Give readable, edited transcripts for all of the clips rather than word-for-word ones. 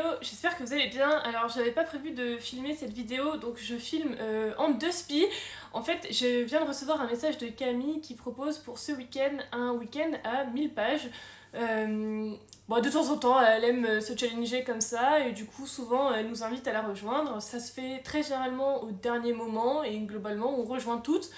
Hello, j'espère que vous allez bien. Alors j'avais pas prévu de filmer cette vidéo, donc je filme en deux spi. En fait, je viens de recevoir un message de Camille qui propose pour ce week-end un week-end à 1000 pages. Bon, de temps en temps, elle aime se challenger comme ça, et du coup, souvent, elle nous invite à la rejoindre. Ça se fait très généralement au dernier moment, et globalement, on rejoint toutes.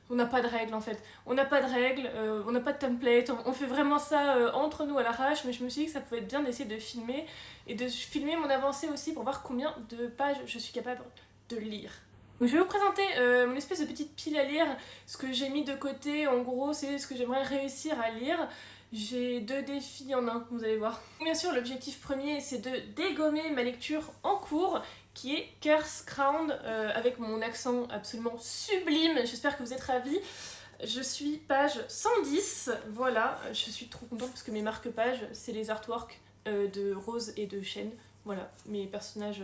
On n'a pas de règles en fait. On n'a pas de règles, on n'a pas de template, on fait vraiment ça entre nous à l'arrache, mais je me suis dit que ça pouvait être bien d'essayer de filmer et de filmer mon avancée aussi pour voir combien de pages je suis capable de lire. Donc je vais vous présenter mon espèce de petite pile à lire, ce que j'ai mis de côté, en gros c'est ce que j'aimerais réussir à lire. J'ai deux défis en un, vous allez voir. Bien sûr, l'objectif premier, c'est de dégommer ma lecture en cours, qui est Curse Crown, avec mon accent absolument sublime. J'espère que vous êtes ravis. Je suis page 110, voilà. Je suis trop contente parce que mes marque-pages, c'est les artworks de Rose et de Shen. Voilà, mes personnages...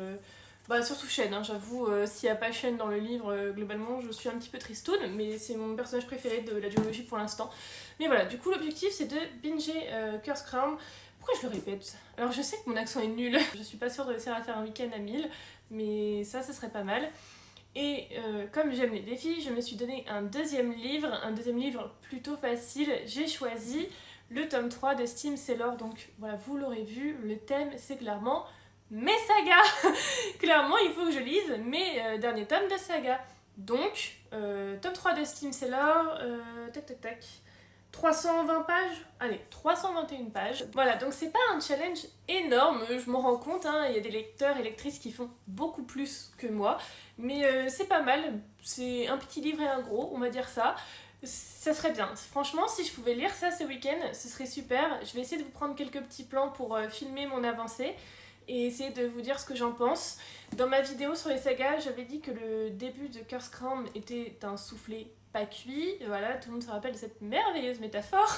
surtout Shen, hein, j'avoue, s'il n'y a pas Shen dans le livre, globalement, je suis un petit peu tristoune, mais c'est mon personnage préféré de la duologie pour l'instant. Mais voilà, du coup, l'objectif, c'est de binger Curse Crown. Pourquoi je le répète? Alors, je sais que mon accent est nul, je suis pas sûre de réussir à faire un week-end à 1000, mais ça serait pas mal. Et comme j'aime les défis, je me suis donné un deuxième livre plutôt facile. J'ai choisi le tome 3 de Steam Sailor, donc voilà, vous l'aurez vu, le thème, c'est clairement... mes sagas. Clairement, il faut que je lise mes derniers tomes de saga. Donc, tome 3 de Steam Sailor, tac. 320 pages. Allez, 321 pages. Voilà, donc c'est pas un challenge énorme, je m'en rends compte, hein, il y a des lecteurs et lectrices qui font beaucoup plus que moi. Mais c'est pas mal, c'est un petit livre et un gros, on va dire ça. Ça serait bien. Franchement, si je pouvais lire ça ce week-end, ce serait super. Je vais essayer de vous prendre quelques petits plans pour filmer mon avancée et essayer de vous dire ce que j'en pense. Dans ma vidéo sur les sagas, j'avais dit que le début de Curse Crown était un soufflé pas cuit. Voilà, tout le monde se rappelle de cette merveilleuse métaphore.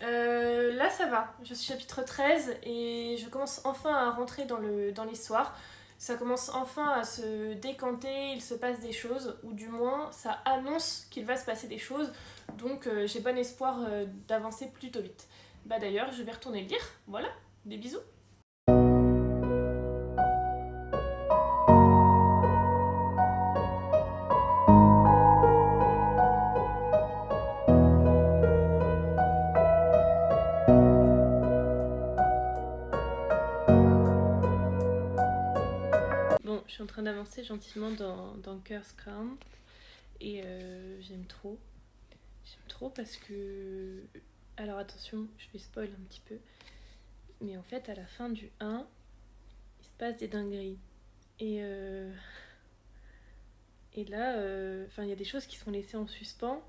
Là, ça va. Je suis chapitre 13 et je commence enfin à rentrer dans l'histoire. Ça commence enfin à se décanter, il se passe des choses, ou du moins, ça annonce qu'il va se passer des choses. Donc, j'ai bon espoir d'avancer plutôt vite. Bah d'ailleurs, je vais retourner lire. Voilà, des bisous. Bon, je suis en train d'avancer gentiment dans Curse Crown et j'aime trop. J'aime trop parce que... Alors attention, je vais spoil un petit peu. Mais en fait, à la fin du 1, il se passe des dingueries. Et là, il y a des choses qui sont laissées en suspens.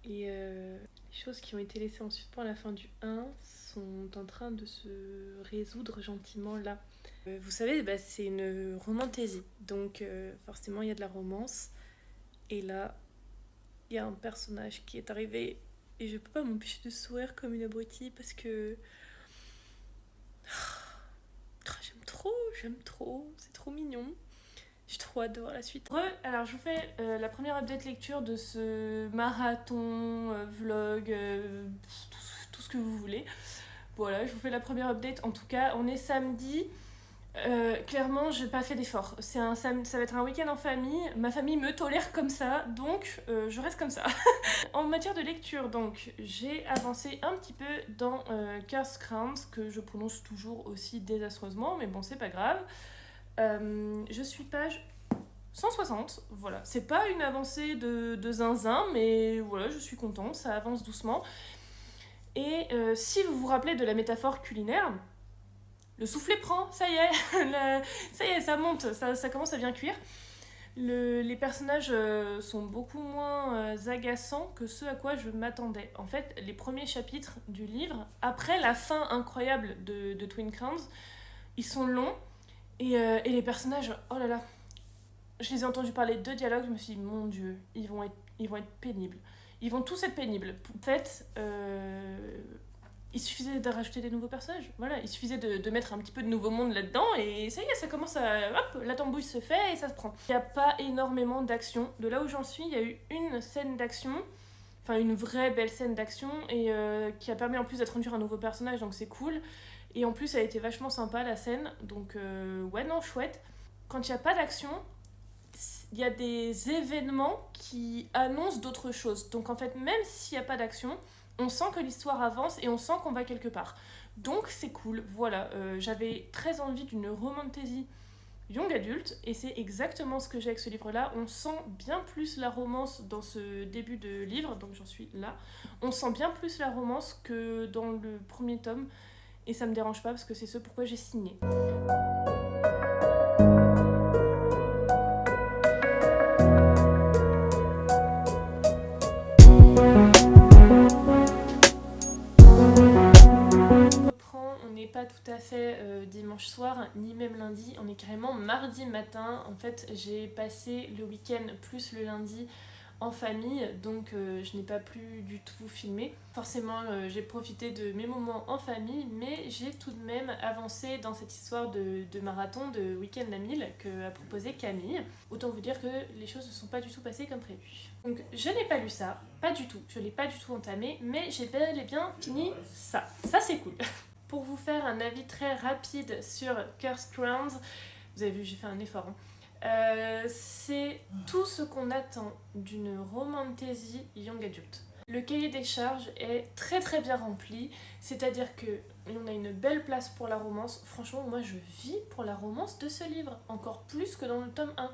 Et les choses qui ont été laissées en suspens à la fin du 1 sont en train de se résoudre gentiment là. Vous savez, c'est une romantaisie, donc forcément il y a de la romance. Et là, il y a un personnage qui est arrivé et je peux pas m'empêcher de sourire comme une abrutie parce que... j'aime trop, c'est trop mignon. J'ai trop hâte de voir la suite. Alors je vous fais la première update lecture de ce marathon, vlog, tout ce que vous voulez. Voilà, je vous fais la première update. En tout cas, on est samedi. Clairement, j'ai pas fait d'effort. Ça va être un week-end en famille. Ma famille me tolère comme ça, donc je reste comme ça. En matière de lecture, donc, j'ai avancé un petit peu dans Curse Crown, que je prononce toujours aussi désastreusement, mais bon, c'est pas grave. Je suis page 160, voilà. C'est pas une avancée de zinzin, mais voilà, je suis contente, ça avance doucement. Et si vous vous rappelez de la métaphore culinaire, le soufflet prend, ça y est, ça y est, ça monte, ça commence à bien cuire. Les personnages sont beaucoup moins agaçants que ceux à quoi je m'attendais. En fait, les premiers chapitres du livre, après la fin incroyable de Twin Crowns, ils sont longs et les personnages, oh là là, je les ai entendus parler de dialogues, je me suis dit, mon Dieu, ils vont être pénibles. Ils vont tous être pénibles. En fait, il suffisait de rajouter des nouveaux personnages. Voilà, il suffisait de mettre un petit peu de nouveau monde là-dedans et ça y est, ça commence à... Hop, la tambouille se fait et ça se prend. Il n'y a pas énormément d'action. De là où j'en suis, il y a eu une scène d'action, enfin une vraie belle scène d'action et qui a permis en plus d'introduire un nouveau personnage, donc c'est cool. Et en plus, elle était vachement sympa la scène, donc ouais, non, chouette. Quand il n'y a pas d'action, il y a des événements qui annoncent d'autres choses. Donc en fait, même s'il n'y a pas d'action, on sent que l'histoire avance et on sent qu'on va quelque part. Donc c'est cool, voilà. J'avais très envie d'une romantasy young adulte et c'est exactement ce que j'ai avec ce livre-là. On sent bien plus la romance dans ce début de livre, donc j'en suis là. On sent bien plus la romance que dans le premier tome et ça me dérange pas parce que c'est ce pourquoi j'ai signé. On n'est pas tout à fait dimanche soir, ni même lundi, on est carrément mardi matin. En fait, j'ai passé le week-end plus le lundi en famille, donc je n'ai pas pu du tout filmer. Forcément, j'ai profité de mes moments en famille, mais j'ai tout de même avancé dans cette histoire de marathon, de week-end à 1000 que a proposé Camille. Autant vous dire que les choses ne sont pas du tout passées comme prévu. Donc je n'ai pas lu ça, pas du tout, je l'ai pas du tout entamé, mais j'ai bel et bien fini ça. Ça c'est cool. Pour vous faire un avis très rapide sur Cursed Crowns, vous avez vu, j'ai fait un effort. C'est tout ce qu'on attend d'une romantasy young adulte. Le cahier des charges est très très bien rempli, c'est-à-dire qu'on a une belle place pour la romance. Franchement, moi je vis pour la romance de ce livre, encore plus que dans le tome 1.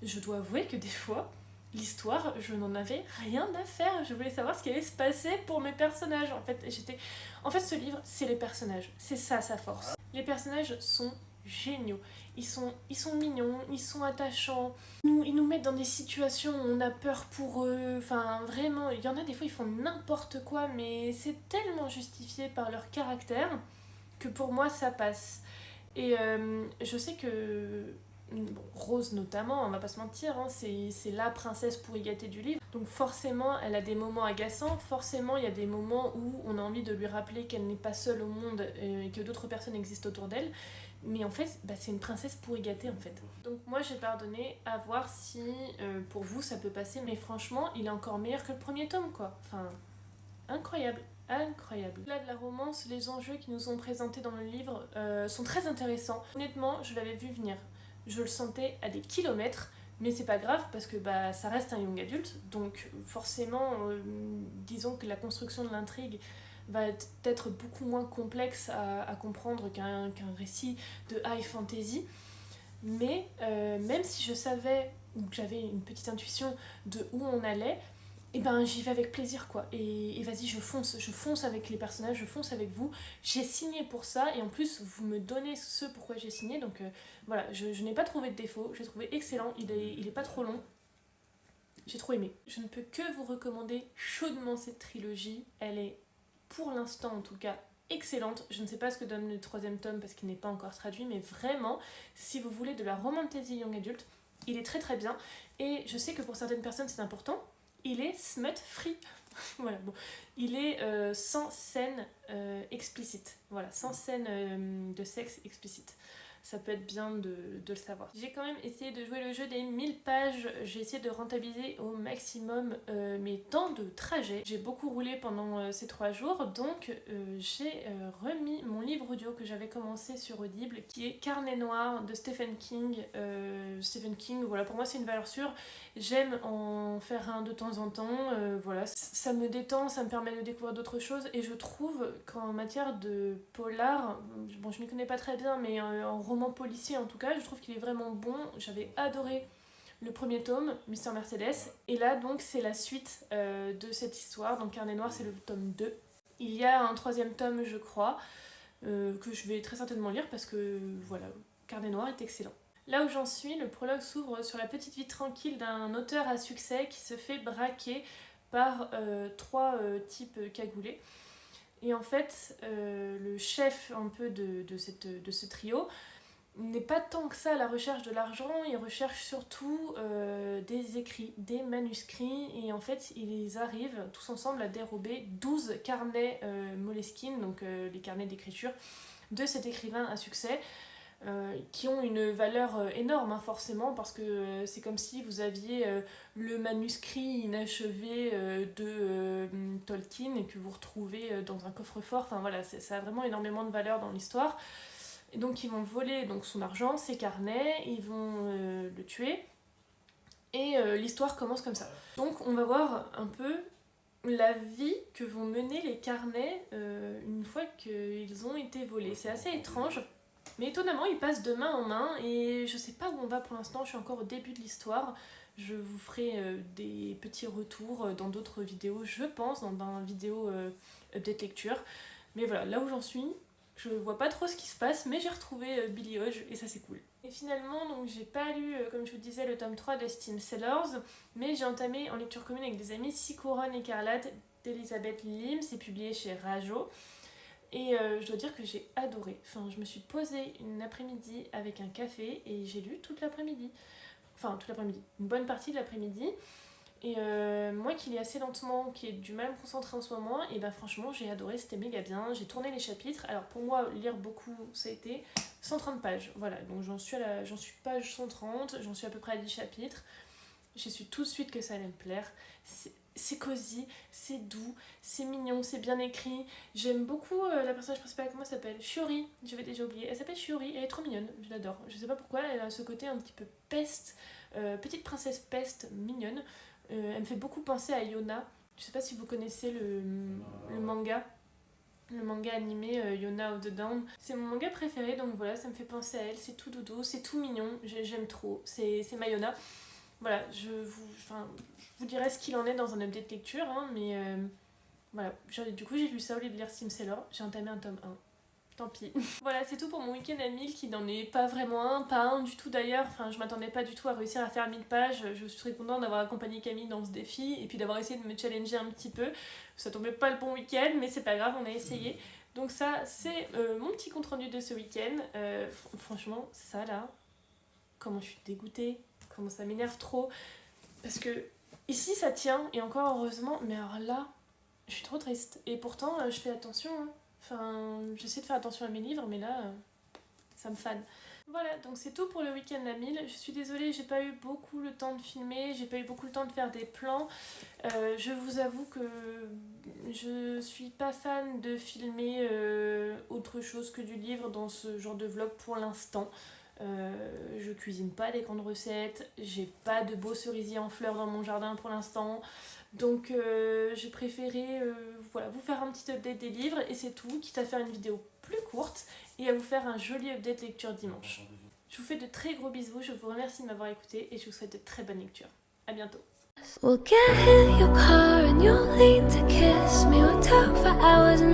Je dois avouer que des fois, l'histoire, je n'en avais rien à faire. Je voulais savoir ce qui allait se passer pour mes personnages. En fait, ce livre, c'est les personnages. C'est ça, sa force. Les personnages sont géniaux. Ils sont mignons, ils sont attachants. Ils nous mettent dans des situations où on a peur pour eux. Enfin, vraiment, il y en a des fois, ils font n'importe quoi, mais c'est tellement justifié par leur caractère que pour moi, ça passe. Et je sais que bon, Rose notamment, on va pas se mentir, hein, c'est la princesse pourri gâtée du livre. Donc forcément, elle a des moments agaçants, forcément il y a des moments où on a envie de lui rappeler qu'elle n'est pas seule au monde et que d'autres personnes existent autour d'elle. Mais en fait, c'est une princesse pourri gâtée en fait. Donc moi j'ai pardonné, à voir si pour vous ça peut passer, mais franchement il est encore meilleur que le premier tome quoi. Enfin, incroyable. Incroyable. Là de la romance, les enjeux qui nous sont présentés dans le livre sont très intéressants. Honnêtement, je l'avais vu venir. Je le sentais à des kilomètres, mais c'est pas grave parce que ça reste un young adulte, donc forcément, disons que la construction de l'intrigue va être beaucoup moins complexe à comprendre qu'un récit de high fantasy. Mais même si je savais, ou que j'avais une petite intuition de où on allait, et ben j'y vais avec plaisir quoi. Et vas-y, je fonce avec les personnages, je fonce avec vous. J'ai signé pour ça et en plus vous me donnez ce pourquoi j'ai signé. Donc voilà, je n'ai pas trouvé de défaut, j'ai trouvé excellent, il est pas trop long. J'ai trop aimé. Je ne peux que vous recommander chaudement cette trilogie. Elle est, pour l'instant en tout cas, excellente. Je ne sais pas ce que donne le troisième tome parce qu'il n'est pas encore traduit, mais vraiment, si vous voulez de la romantasy young adulte, il est très très bien. Et je sais que pour certaines personnes c'est important, il est smut free. Voilà, bon. Il est sans scène explicite. Voilà, sans scène de sexe explicite. Ça peut être bien de le savoir. J'ai quand même essayé de jouer le jeu des 1000 pages. J'ai essayé de rentabiliser au maximum mes temps de trajet. J'ai beaucoup roulé pendant ces 3 jours, donc j'ai remis mon livre audio que j'avais commencé sur Audible, qui est Carnet noir de Stephen King. Stephen King, voilà, pour moi c'est une valeur sûre. J'aime en faire un de temps en temps, voilà. Ça me détend, ça me permet de découvrir d'autres choses, et je trouve qu'en matière de polar, bon je m'y connais pas très bien, mais en roman policier en tout cas, je trouve qu'il est vraiment bon. J'avais adoré le premier tome, Mister Mercedes, et là donc c'est la suite de cette histoire. Donc Carnet noir c'est le tome 2. Il y a un troisième tome je crois, que je vais très certainement lire parce que voilà, Carnet noir est excellent. Là où j'en suis, le prologue s'ouvre sur la petite vie tranquille d'un auteur à succès qui se fait braquer par 3 types cagoulés. Et en fait, le chef un peu de ce trio n'est pas tant que ça à la recherche de l'argent, il recherche surtout des écrits, des manuscrits, et en fait ils arrivent tous ensemble à dérober 12 carnets Moleskine, donc les carnets d'écriture de cet écrivain à succès. qui ont une valeur énorme, hein, forcément, parce que c'est comme si vous aviez le manuscrit inachevé de Tolkien et que vous retrouvez dans un coffre-fort. Enfin voilà, ça a vraiment énormément de valeur dans l'histoire. Et donc ils vont voler donc, son argent, ses carnets, ils vont le tuer, et l'histoire commence comme ça. Donc on va voir un peu la vie que vont mener les carnets une fois qu'ils ont été volés. C'est assez étrange. Mais étonnamment, ils passent de main en main et je sais pas où on va pour l'instant, je suis encore au début de l'histoire. Je vous ferai des petits retours dans d'autres vidéos, je pense, dans une vidéo update lecture. Mais voilà, là où j'en suis, je vois pas trop ce qui se passe, mais j'ai retrouvé Billy Hodge et ça c'est cool. Et finalement, donc j'ai pas lu, comme je vous disais, le tome 3 de Steam Sellers, mais j'ai entamé en lecture commune avec des amis Six Couronnes écarlates d'Elizabeth Lim, c'est publié chez Rajo. Et je dois dire que j'ai adoré. Enfin, je me suis posée une après-midi avec un café et j'ai lu toute l'après-midi. Enfin, toute l'après-midi. Une bonne partie de l'après-midi. Et moi qui lis assez lentement, qui ai du mal à me concentrer en ce moment, et ben franchement j'ai adoré, c'était méga bien. J'ai tourné les chapitres. Alors pour moi, lire beaucoup, ça a été 130 pages. Voilà, donc j'en suis page 130, j'en suis à peu près à 10 chapitres. J'ai su tout de suite que ça allait me plaire. C'est cosy, c'est doux, c'est mignon, c'est bien écrit. J'aime beaucoup la personnage principale, comment elle s'appelle? Shiori, j'avais déjà oublié. Elle s'appelle Shiori, elle est trop mignonne, je l'adore. Je sais pas pourquoi, elle a ce côté un petit peu peste, petite princesse peste, mignonne. Elle me fait beaucoup penser à Yona. Je sais pas si vous connaissez le manga. Le manga animé Yona of the Dawn. C'est mon manga préféré, donc voilà, ça me fait penser à elle. C'est tout doudou, c'est tout mignon, j'aime trop. C'est ma Yona. Voilà, je vous dirai ce qu'il en est dans un update lecture, hein, mais voilà. Du coup, j'ai lu ça au lieu de lire Simseller. J'ai entamé un tome 1. Tant pis. Voilà, c'est tout pour mon week-end à 1000 qui n'en est pas vraiment un, pas un du tout d'ailleurs. Enfin, je m'attendais pas du tout à réussir à faire 1000 pages. Je suis très contente d'avoir accompagné Camille dans ce défi et puis d'avoir essayé de me challenger un petit peu. Ça tombait pas le bon week-end, mais c'est pas grave, on a essayé. Donc ça, c'est mon petit compte rendu de ce week-end. Franchement, ça là, comment je suis dégoûtée, comment ça m'énerve trop. Parce que ici ça tient, et encore heureusement, mais alors là, je suis trop triste. Et pourtant, je fais attention, hein. Enfin, j'essaie de faire attention à mes livres, mais là, ça me fane. Voilà, donc c'est tout pour le week-end à 1000. Je suis désolée, j'ai pas eu beaucoup le temps de filmer, j'ai pas eu beaucoup le temps de faire des plans. Je vous avoue que je suis pas fan de filmer autre chose que du livre dans ce genre de vlog pour l'instant. Je cuisine pas des grandes recettes, j'ai pas de beaux cerisiers en fleurs dans mon jardin pour l'instant. Donc j'ai préféré voilà, vous faire un petit update des livres et c'est tout, quitte à faire une vidéo plus courte et à vous faire un joli update lecture dimanche. Je vous fais de très gros bisous, je vous remercie de m'avoir écouté et je vous souhaite de très bonnes lectures. À bientôt. We'll get in your car and you'll lean to kiss me. We'll talk for hours and